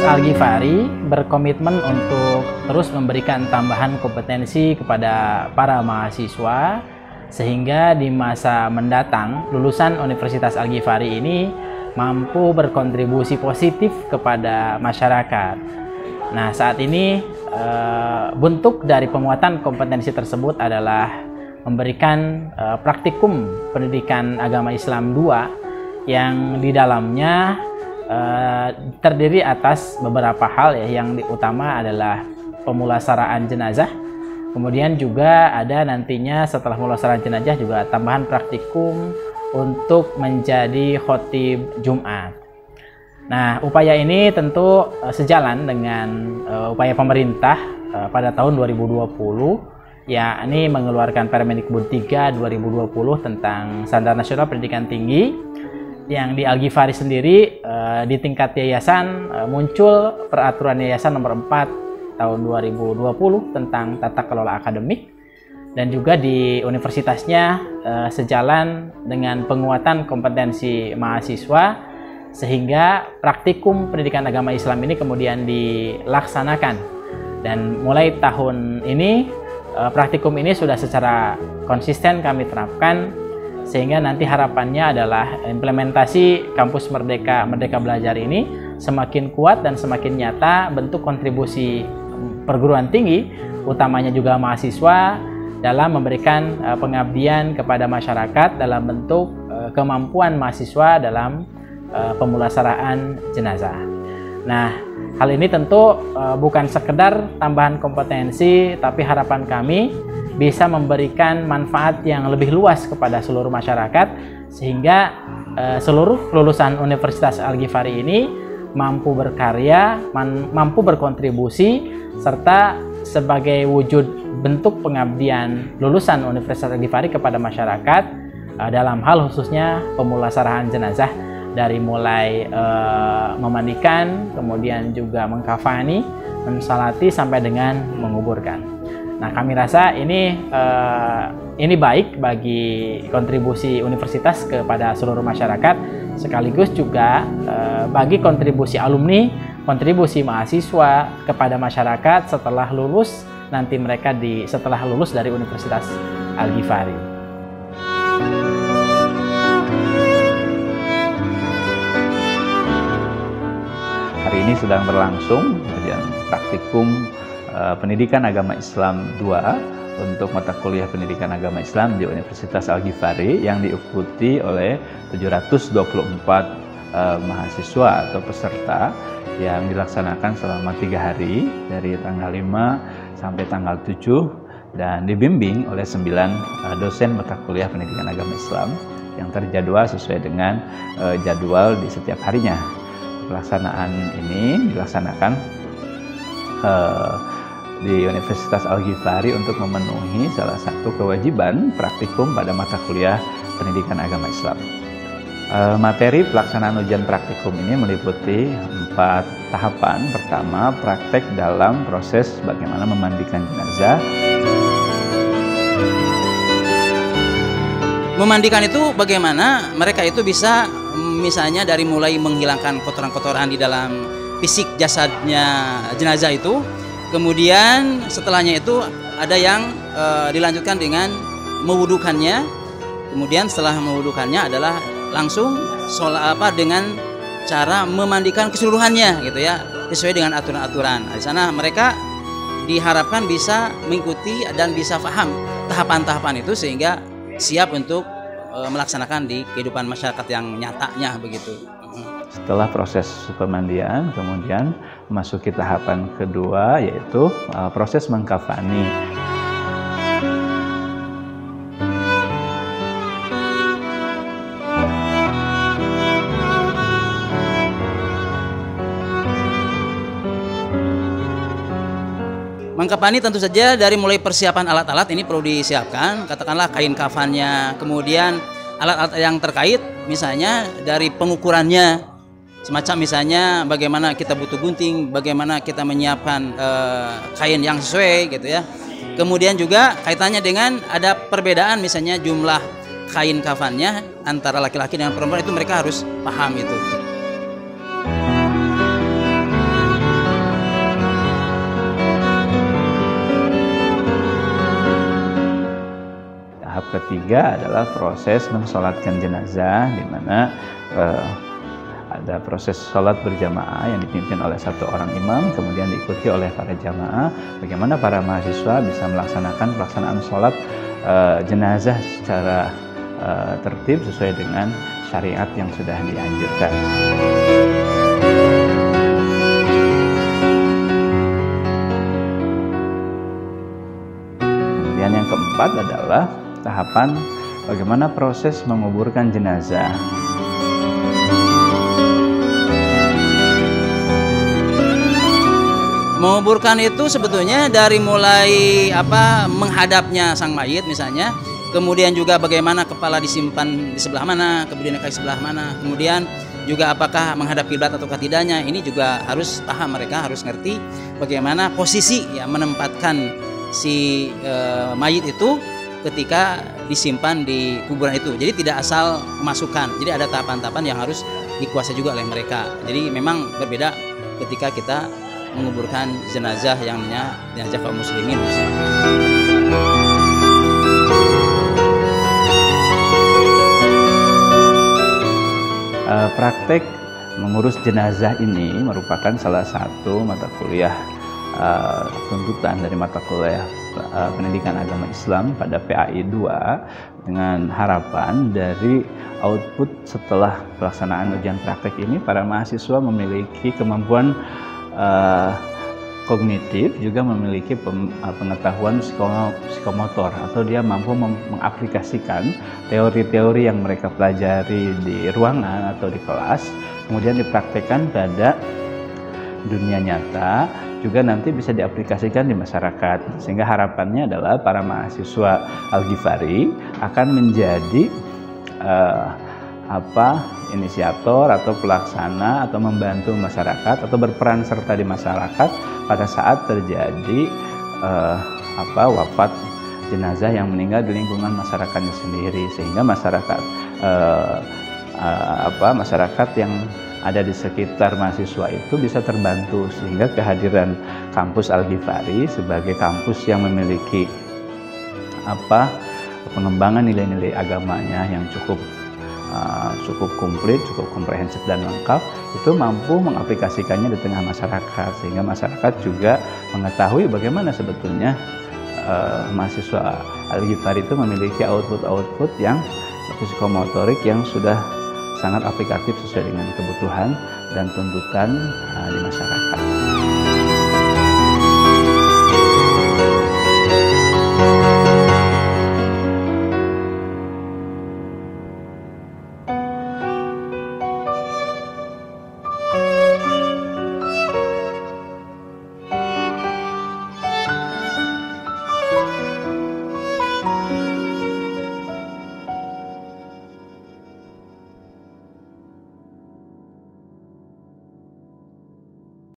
Al-Ghifari berkomitmen untuk terus memberikan tambahan kompetensi kepada para mahasiswa sehingga di masa mendatang lulusan Universitas Al-Ghifari ini mampu berkontribusi positif kepada masyarakat. Nah, saat ini bentuk dari penguatan kompetensi tersebut adalah memberikan praktikum pendidikan agama Islam 2 yang di dalamnya terdiri atas beberapa hal ya, yang utama adalah pemulasaraan jenazah, kemudian juga ada nantinya setelah pemulasaraan jenazah juga tambahan praktikum untuk menjadi khotib Jumat. Nah, upaya ini tentu sejalan dengan upaya pemerintah pada tahun 2020, yakni mengeluarkan Permendikbud 3 2020 tentang Standar Nasional Pendidikan Tinggi. Yang di Al-Ghifari sendiri di tingkat yayasan muncul peraturan yayasan nomor 4 tahun 2020 tentang tata kelola akademik, dan juga di universitasnya sejalan dengan penguatan kompetensi mahasiswa sehingga praktikum pendidikan agama Islam ini kemudian dilaksanakan, dan mulai tahun ini praktikum ini sudah secara konsisten kami terapkan, sehingga nanti harapannya adalah implementasi Kampus Merdeka Belajar ini semakin kuat dan semakin nyata bentuk kontribusi perguruan tinggi, utamanya juga mahasiswa, dalam memberikan pengabdian kepada masyarakat dalam bentuk kemampuan mahasiswa dalam pemulasaraan jenazah. Nah, hal ini tentu bukan sekedar tambahan kompetensi, tapi harapan kami bisa memberikan manfaat yang lebih luas kepada seluruh masyarakat, sehingga seluruh lulusan Universitas Al-Ghifari ini mampu berkarya, mampu berkontribusi, serta sebagai wujud bentuk pengabdian lulusan Universitas Al-Ghifari kepada masyarakat dalam hal khususnya pemulasaraan jenazah, dari mulai memandikan, kemudian juga mengkafani, mensalati, sampai dengan menguburkan. Nah, kami rasa ini baik bagi kontribusi universitas kepada seluruh masyarakat, sekaligus juga bagi kontribusi alumni, kontribusi mahasiswa kepada masyarakat setelah lulus nanti mereka setelah lulus dari Universitas Al-Ghifari. Hari ini sedang berlangsung praktikum Pendidikan Agama Islam 2 untuk mata kuliah Pendidikan Agama Islam di Universitas Al-Ghifari yang diikuti oleh 724 mahasiswa atau peserta yang dilaksanakan selama 3 hari dari tanggal 5 sampai tanggal 7, dan dibimbing oleh 9 dosen mata kuliah Pendidikan Agama Islam yang terjadwal sesuai dengan jadwal di setiap harinya. Pelaksanaan ini dilaksanakan di Universitas Al-Ghifari untuk memenuhi salah satu kewajiban praktikum pada mata kuliah Pendidikan Agama Islam. Materi pelaksanaan ujian praktikum ini meliputi 4 tahapan. Pertama, praktek dalam proses bagaimana memandikan jenazah. Memandikan itu bagaimana mereka itu bisa misalnya dari mulai menghilangkan kotoran-kotoran di dalam fisik jasadnya jenazah itu. Kemudian setelahnya itu ada yang dilanjutkan dengan mewudukannya. Kemudian setelah mewudukannya adalah langsung dengan cara memandikan keseluruhannya gitu ya, sesuai dengan aturan-aturan. Di sana mereka diharapkan bisa mengikuti dan bisa paham tahapan-tahapan itu sehingga siap untuk melaksanakan di kehidupan masyarakat yang nyatanya begitu. Setelah proses pemandian, kemudian memasuki tahapan kedua, yaitu proses mengkafani. Mengkafani tentu saja dari mulai persiapan alat-alat ini perlu disiapkan, katakanlah kain kafannya, kemudian alat-alat yang terkait, misalnya dari pengukurannya, semacam misalnya bagaimana kita butuh gunting, bagaimana kita menyiapkan kain yang sesuai gitu ya. Kemudian juga kaitannya dengan ada perbedaan misalnya jumlah kain kafannya antara laki-laki dan perempuan, itu mereka harus paham itu. Tahap ketiga adalah proses mensolatkan jenazah, di mana ada proses sholat berjamaah yang dipimpin oleh satu orang imam, kemudian diikuti oleh para jamaah. Bagaimana para mahasiswa bisa melaksanakan pelaksanaan sholat jenazah secara tertib sesuai dengan syariat yang sudah dianjurkan. Kemudian yang keempat adalah tahapan bagaimana proses menguburkan jenazah. Menguburkan itu sebetulnya dari mulai menghadapnya sang mayit misalnya, kemudian juga bagaimana kepala disimpan di sebelah mana, kemudian kaki sebelah mana, kemudian juga apakah menghadap kiblat atau tidaknya. Ini juga harus paham, mereka harus ngerti bagaimana posisi ya menempatkan si mayit itu ketika disimpan di kuburan itu. Jadi tidak asal memasukkan. Jadi ada tahapan-tahapan yang harus dikuasai juga oleh mereka. Jadi memang berbeda ketika kita menguburkan jenazah yang namanya jenazah kaum muslimin. Praktek mengurus jenazah ini merupakan salah satu mata kuliah tuntutan dari mata kuliah pendidikan agama Islam pada PAI 2, dengan harapan dari output setelah pelaksanaan ujian praktek ini para mahasiswa memiliki kemampuan kognitif, juga memiliki pengetahuan psikomotor, atau dia mampu mengaplikasikan teori-teori yang mereka pelajari di ruangan atau di kelas, kemudian dipraktekkan pada dunia nyata, juga nanti bisa diaplikasikan di masyarakat. Sehingga harapannya adalah para mahasiswa Al-Ghifari akan menjadi inisiator atau pelaksana atau membantu masyarakat atau berperan serta di masyarakat pada saat terjadi wafat jenazah yang meninggal di lingkungan masyarakatnya sendiri, sehingga masyarakat yang ada di sekitar mahasiswa itu bisa terbantu, sehingga kehadiran kampus Al-Ghifari sebagai kampus yang memiliki pengembangan nilai-nilai agamanya yang cukup komplit, cukup komprehensif dan lengkap, itu mampu mengaplikasikannya di tengah masyarakat, sehingga masyarakat juga mengetahui bagaimana sebetulnya mahasiswa Al-Ghifari itu memiliki output yang psikomotorik yang sudah sangat aplikatif sesuai dengan kebutuhan dan tuntutan di masyarakat.